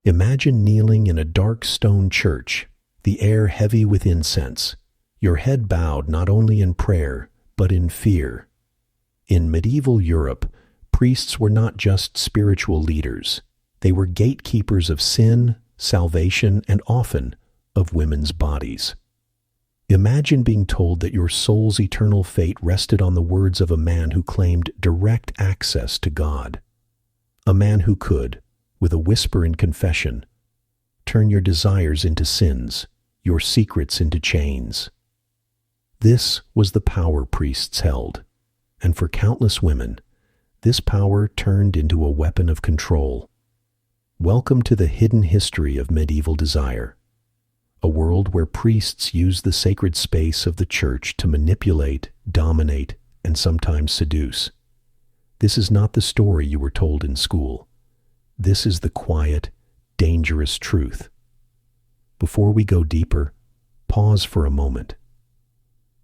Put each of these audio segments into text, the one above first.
Imagine kneeling in a dark stone church, the air heavy with incense, your head bowed not only in prayer, but in fear. In medieval Europe, priests were not just spiritual leaders. They were gatekeepers of sin, salvation, and often of women's bodies. Imagine being told that your soul's eternal fate rested on the words of a man who claimed direct access to God. A man who could, with a whisper in confession, turn your desires into sins, your secrets into chains. This was the power priests held, and for countless women, this power turned into a weapon of control. Welcome to the hidden history of medieval desire, a world where priests used the sacred space of the church to manipulate, dominate, and sometimes seduce. This is not the story you were told in school. This is the quiet, dangerous truth. Before we go deeper, pause for a moment.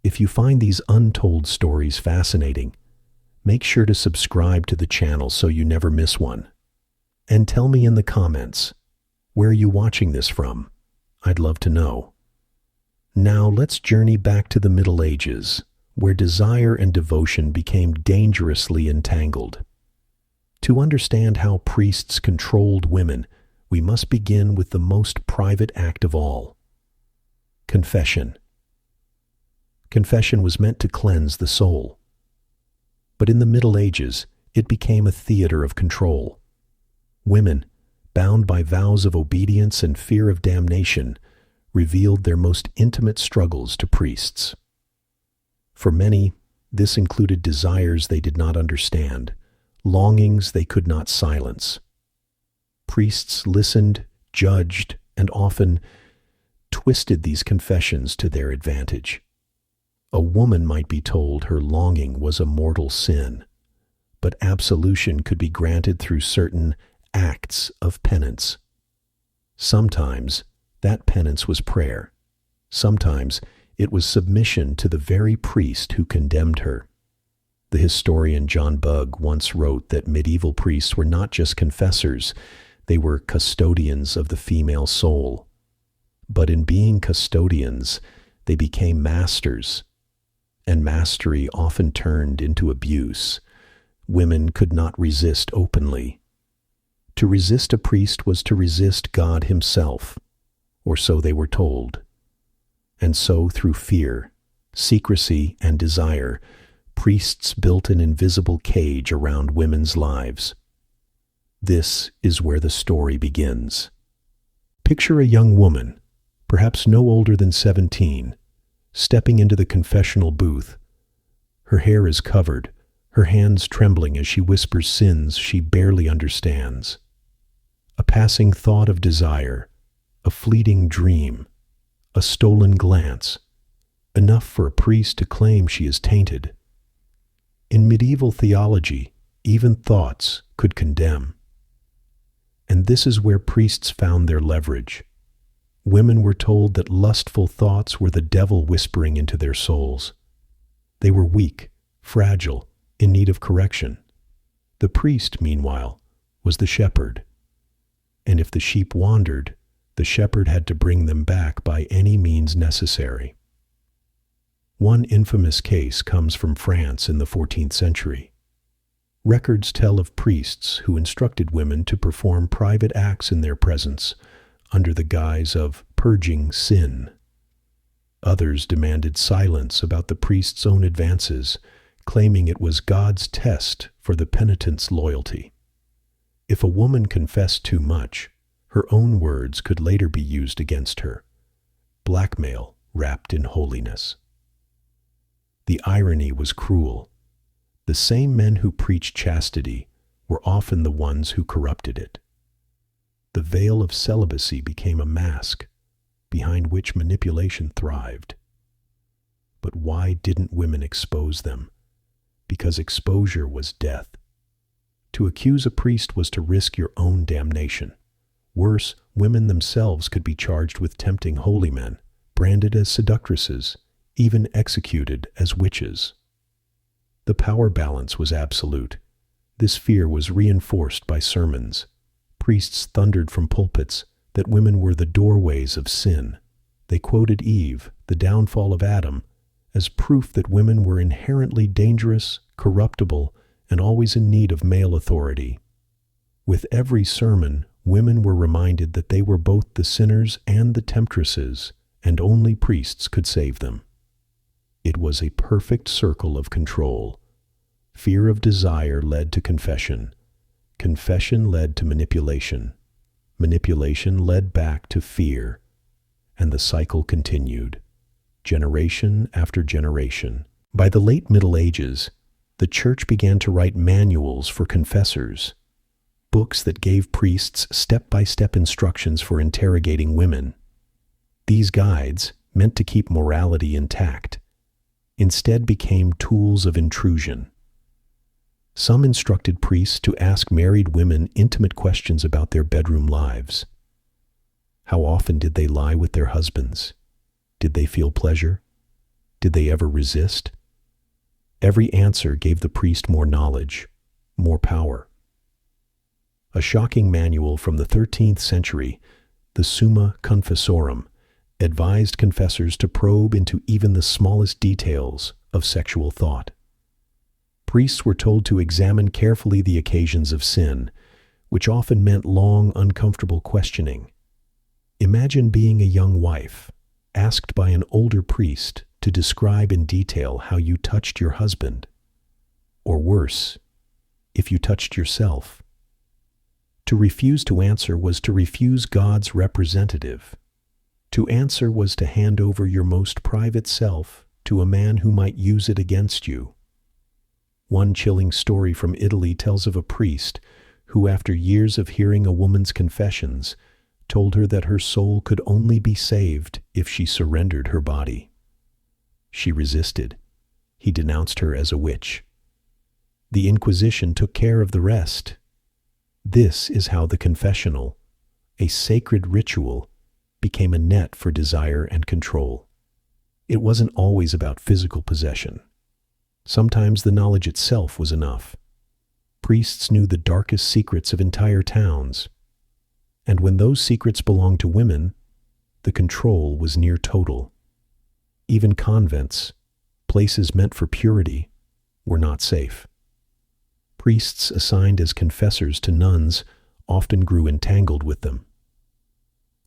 If you find these untold stories fascinating, make sure to subscribe to the channel so you never miss one. And tell me in the comments, where are you watching this from? I'd love to know. Now let's journey back to the Middle Ages, where desire and devotion became dangerously entangled. To understand how priests controlled women, we must begin with the most private act of all: confession. Confession was meant to cleanse the soul. But in the Middle Ages, it became a theater of control. Women, bound by vows of obedience and fear of damnation, revealed their most intimate struggles to priests. For many, this included desires they did not understand, longings they could not silence. Priests listened, judged, and often twisted these confessions to their advantage. A woman might be told her longing was a mortal sin, but absolution could be granted through certain acts of penance. Sometimes that penance was prayer. Sometimes it was submission to the very priest who condemned her. The historian John Bugg once wrote that medieval priests were not just confessors, they were custodians of the female soul. But in being custodians, they became masters, and mastery often turned into abuse. Women could not resist openly. To resist a priest was to resist God himself, or so they were told. And so, through fear, secrecy, and desire, priests built an invisible cage around women's lives. This is where the story begins. Picture a young woman, perhaps no older than 17, stepping into the confessional booth. Her hair is covered, her hands trembling as she whispers sins she barely understands. A passing thought of desire, a fleeting dream, a stolen glance, enough for a priest to claim she is tainted. In medieval theology, even thoughts could condemn. And this is where priests found their leverage. Women were told that lustful thoughts were the devil whispering into their souls. They were weak, fragile, in need of correction. The priest, meanwhile, was the shepherd. And if the sheep wandered, the shepherd had to bring them back by any means necessary. One infamous case comes from France in the 14th century. Records tell of priests who instructed women to perform private acts in their presence under the guise of purging sin. Others demanded silence about the priest's own advances, claiming it was God's test for the penitent's loyalty. If a woman confessed too much, her own words could later be used against her. Blackmail wrapped in holiness. The irony was cruel. The same men who preached chastity were often the ones who corrupted it. The veil of celibacy became a mask, behind which manipulation thrived. But why didn't women expose them? Because exposure was death. To accuse a priest was to risk your own damnation. Worse, women themselves could be charged with tempting holy men, branded as seductresses, even executed as witches. The power balance was absolute. This fear was reinforced by sermons. Priests thundered from pulpits that women were the doorways of sin. They quoted Eve, the downfall of Adam, as proof that women were inherently dangerous, corruptible, and always in need of male authority. With every sermon, women were reminded that they were both the sinners and the temptresses, and only priests could save them. It was a perfect circle of control. Fear of desire led to confession. Confession led to manipulation. Manipulation led back to fear. And the cycle continued, generation after generation. By the late Middle Ages, the Church began to write manuals for confessors, books that gave priests step-by-step instructions for interrogating women. These guides, meant to keep morality intact, instead became tools of intrusion. Some instructed priests to ask married women intimate questions about their bedroom lives. How often did they lie with their husbands? Did they feel pleasure? Did they ever resist? Every answer gave the priest more knowledge, more power. A shocking manual from the 13th century, the Summa Confessorum, advised confessors to probe into even the smallest details of sexual thought. Priests were told to examine carefully the occasions of sin, which often meant long, uncomfortable questioning. Imagine being a young wife, asked by an older priest to describe in detail how you touched your husband. Or worse, if you touched yourself. To refuse to answer was to refuse God's representative. To answer was to hand over your most private self to a man who might use it against you. One chilling story from Italy tells of a priest who, after years of hearing a woman's confessions, told her that her soul could only be saved if she surrendered her body. She resisted. He denounced her as a witch. The Inquisition took care of the rest. This is how the confessional, a sacred ritual, became a net for desire and control. It wasn't always about physical possession. Sometimes the knowledge itself was enough. Priests knew the darkest secrets of entire towns. And when those secrets belonged to women, the control was near total. Even convents, places meant for purity, were not safe. Priests assigned as confessors to nuns often grew entangled with them.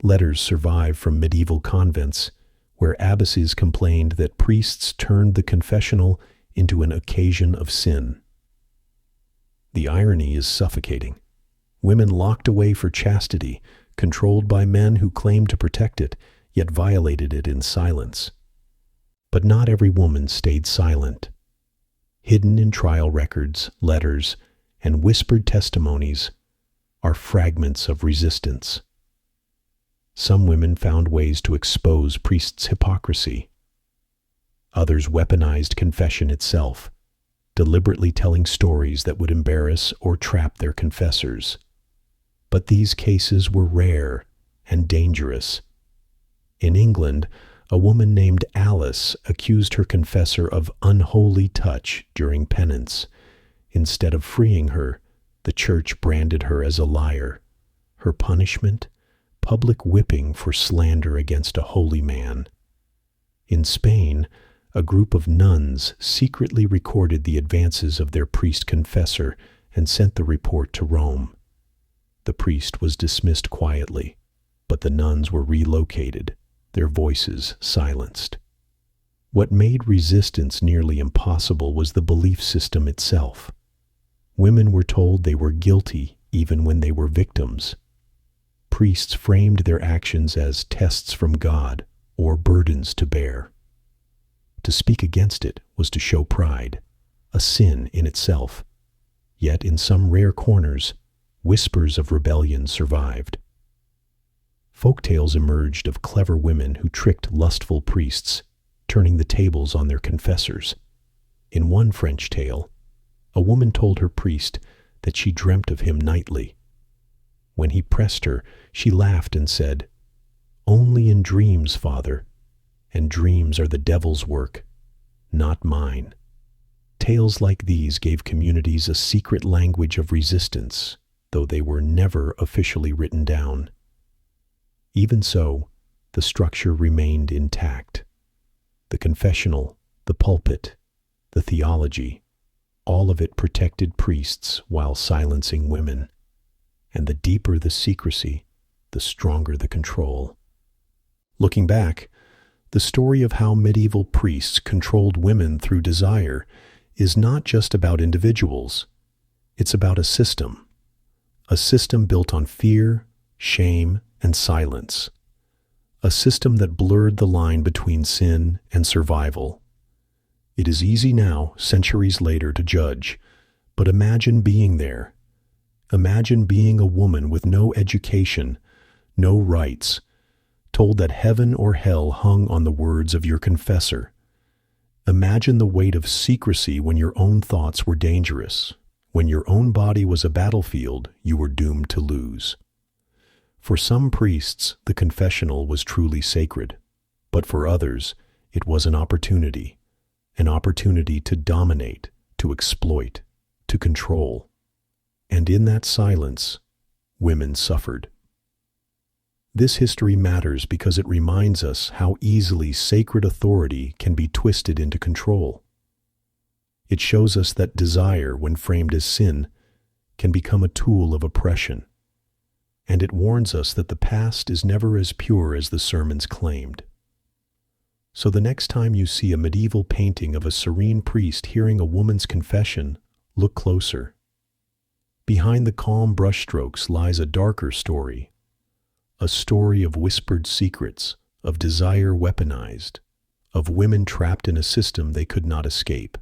Letters survive from medieval convents where abbesses complained that priests turned the confessional into an occasion of sin. The irony is suffocating. Women locked away for chastity, controlled by men who claimed to protect it, yet violated it in silence. But not every woman stayed silent. Hidden in trial records, letters, and whispered testimonies are fragments of resistance. Some women found ways to expose priests' hypocrisy. Others weaponized confession itself, deliberately telling stories that would embarrass or trap their confessors. But these cases were rare and dangerous. In England, a woman named Alice accused her confessor of unholy touch during penance. Instead of freeing her, the church branded her as a liar. Her punishment? Public whipping for slander against a holy man. In Spain, a group of nuns secretly recorded the advances of their priest-confessor and sent the report to Rome. The priest was dismissed quietly, but the nuns were relocated, their voices silenced. What made resistance nearly impossible was the belief system itself. Women were told they were guilty even when they were victims. Priests framed their actions as tests from God or burdens to bear. To speak against it was to show pride, a sin in itself. Yet in some rare corners, whispers of rebellion survived. Folktales emerged of clever women who tricked lustful priests, turning the tables on their confessors. In one French tale, a woman told her priest that she dreamt of him nightly. When he pressed her, she laughed and said, "Only in dreams, Father, and dreams are the devil's work, not mine." Tales like these gave communities a secret language of resistance, though they were never officially written down. Even so, the structure remained intact. The confessional, the pulpit, the theology, all of it protected priests while silencing women. And the deeper the secrecy, the stronger the control. Looking back, the story of how medieval priests controlled women through desire is not just about individuals. It's about a system built on fear, shame, and silence. A system that blurred the line between sin and survival. It is easy now, centuries later, to judge, but imagine being there. Imagine being a woman with no education, no rights, told that heaven or hell hung on the words of your confessor. Imagine the weight of secrecy when your own thoughts were dangerous, when your own body was a battlefield you were doomed to lose. For some priests, the confessional was truly sacred, but for others, it was an opportunity to dominate, to exploit, to control. And in that silence, women suffered. This history matters because it reminds us how easily sacred authority can be twisted into control. It shows us that desire, when framed as sin, can become a tool of oppression. And it warns us that the past is never as pure as the sermons claimed. So the next time you see a medieval painting of a serene priest hearing a woman's confession, look closer. Behind the calm brushstrokes lies a darker story. A story of whispered secrets, of desire weaponized, of women trapped in a system they could not escape.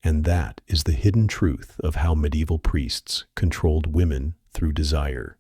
And that is the hidden truth of how medieval priests controlled women through desire.